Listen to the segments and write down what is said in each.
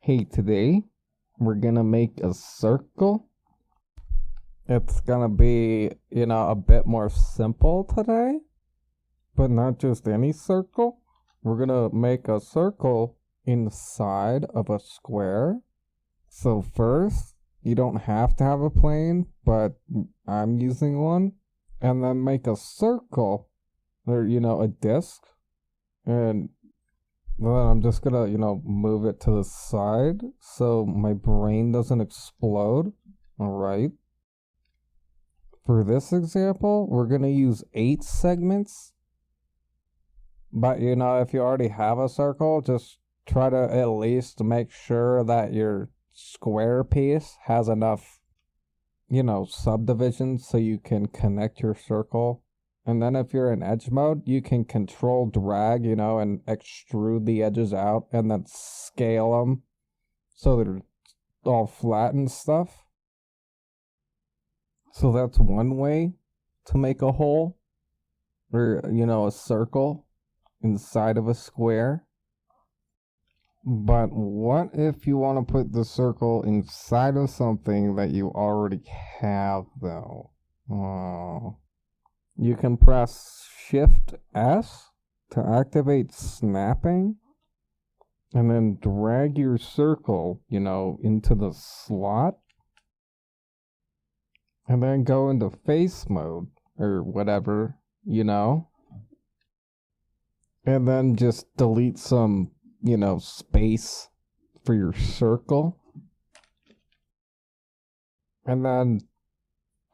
Hey, today we're gonna make a circle. It's gonna be, a bit more simple today, but not just any circle. We're gonna make a circle inside of a square. So first, you don't have to have a plane, but I'm using one. And then make a circle, or, a disc. And then I'm just gonna, move it to the side so my brain doesn't explode. Alright. For this example, we're gonna use 8 segments. But, if you already have a circle, just try to at least make sure that your square piece has enough, subdivisions so you can connect your circle. And then if you're in edge mode, you can control drag, and extrude the edges out and then scale them so they're all flat and stuff. So that's one way to make a hole or, a circle inside of a square. But what if you want to put the circle inside of something that you already have, though? Oh. You can press Shift S to activate snapping and then drag your circle, into the slot. And then go into face mode or whatever, And then just delete some, space for your circle. And then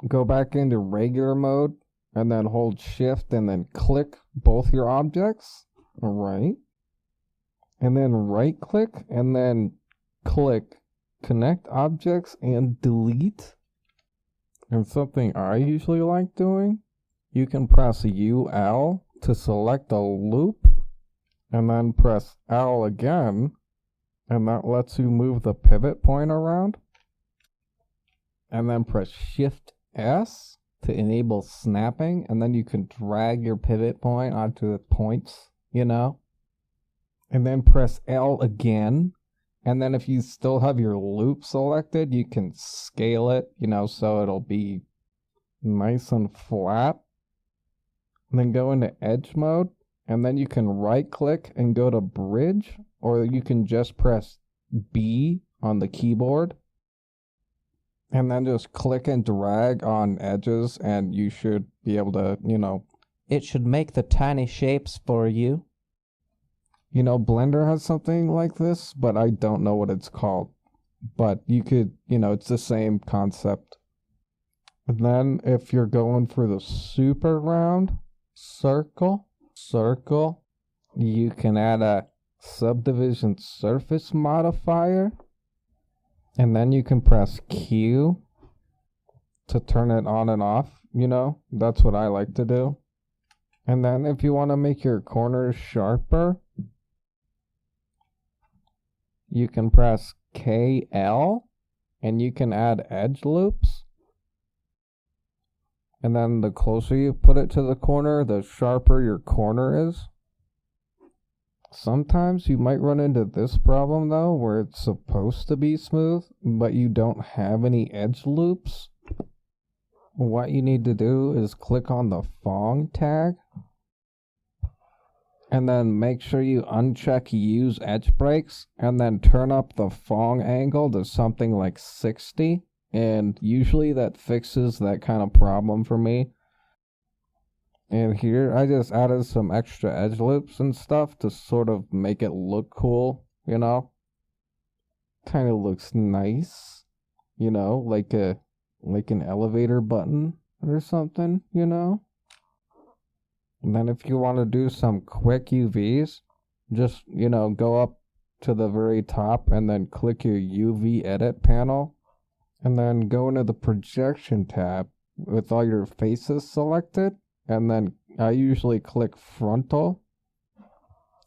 go back into regular mode. And then hold shift and then click both your objects. Alright. And then right click and then click connect objects and delete. And something I usually like doing, you can press UL to select a loop. And then press L again. And that lets you move the pivot point around. And then press Shift S to enable snapping, and then you can drag your pivot point onto the points, and then press L again, and then if you still have your loop selected, you can scale it, so it'll be nice and flat. And then go into edge mode, and then you can right click and go to bridge, or you can just press B on the keyboard. And then just click and drag on edges and you should be able to, It should make the tiny shapes for you. Blender has something like this, but I don't know what it's called. But you could, it's the same concept. And then if you're going for the super round circle, you can add a subdivision surface modifier. And then you can press Q to turn it on and off, That's what I like to do. And then if you want to make your corners sharper, you can press KL and you can add edge loops. And then the closer you put it to the corner, the sharper your corner is. Sometimes you might run into this problem though, where it's supposed to be smooth, but you don't have any edge loops. What you need to do is click on the Fong tag, and then make sure you uncheck use edge breaks, and then turn up the Fong angle to something like 60, and usually that fixes that kind of problem for me. And here, I just added some extra edge loops and stuff to sort of make it look cool, Kind of looks nice, like an elevator button or something, And then if you want to do some quick UVs, just, go up to the very top and then click your UV edit panel. And then go into the projection tab with all your faces selected. And then I usually click frontal.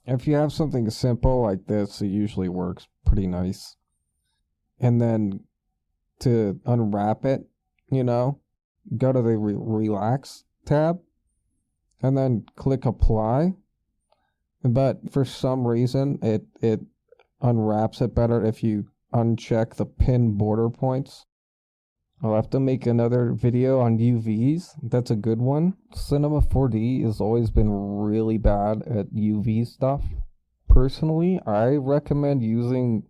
If you have something simple like this, it usually works pretty nice. And then to unwrap it, go to the relax tab and then click apply. But for some reason, it unwraps it better if you uncheck the pin border points. I'll have to make another video on UVs. That's a good one. Cinema4d has always been really bad at UV stuff. Personally, I recommend using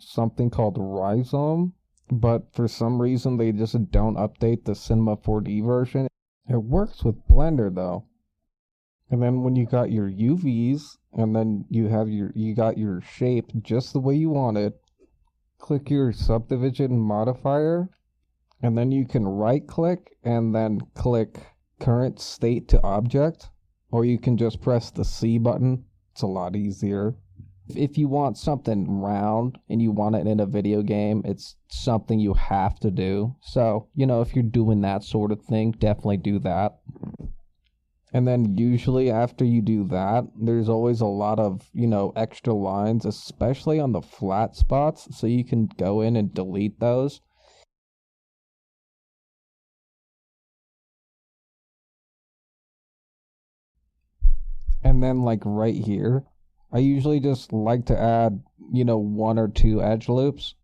something called Rhizome, but for some reason they just don't update the Cinema4d version. It works with Blender though. And then when you got your UVs, and then you got your shape just the way you want it, click your subdivision modifier, and then you can right click and then click current state to object, or you can just press the C button. It's a lot easier. If you want something round and you want it in a video game, it's something you have to do. So, if you're doing that sort of thing, definitely do that. And then usually after you do that, there's always a lot of, extra lines, especially on the flat spots. So you can go in and delete those. And then like right here, I usually just like to add, 1 or 2 edge loops.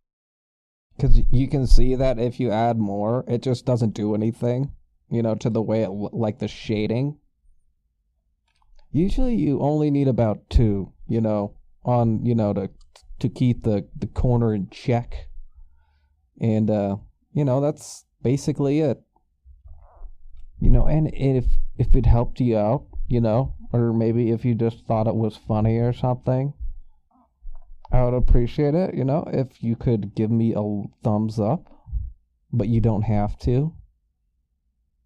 Because you can see that if you add more, it just doesn't do anything, to the way it like the shading. Usually you only need about 2, on, to keep the corner in check. And, that's basically it. And if it helped you out, or maybe if you just thought it was funny or something, I would appreciate it, if you could give me a thumbs up, but you don't have to.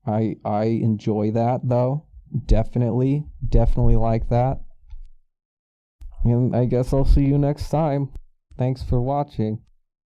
I enjoy that though. Definitely like that. And I guess I'll see you next time. Thanks for watching.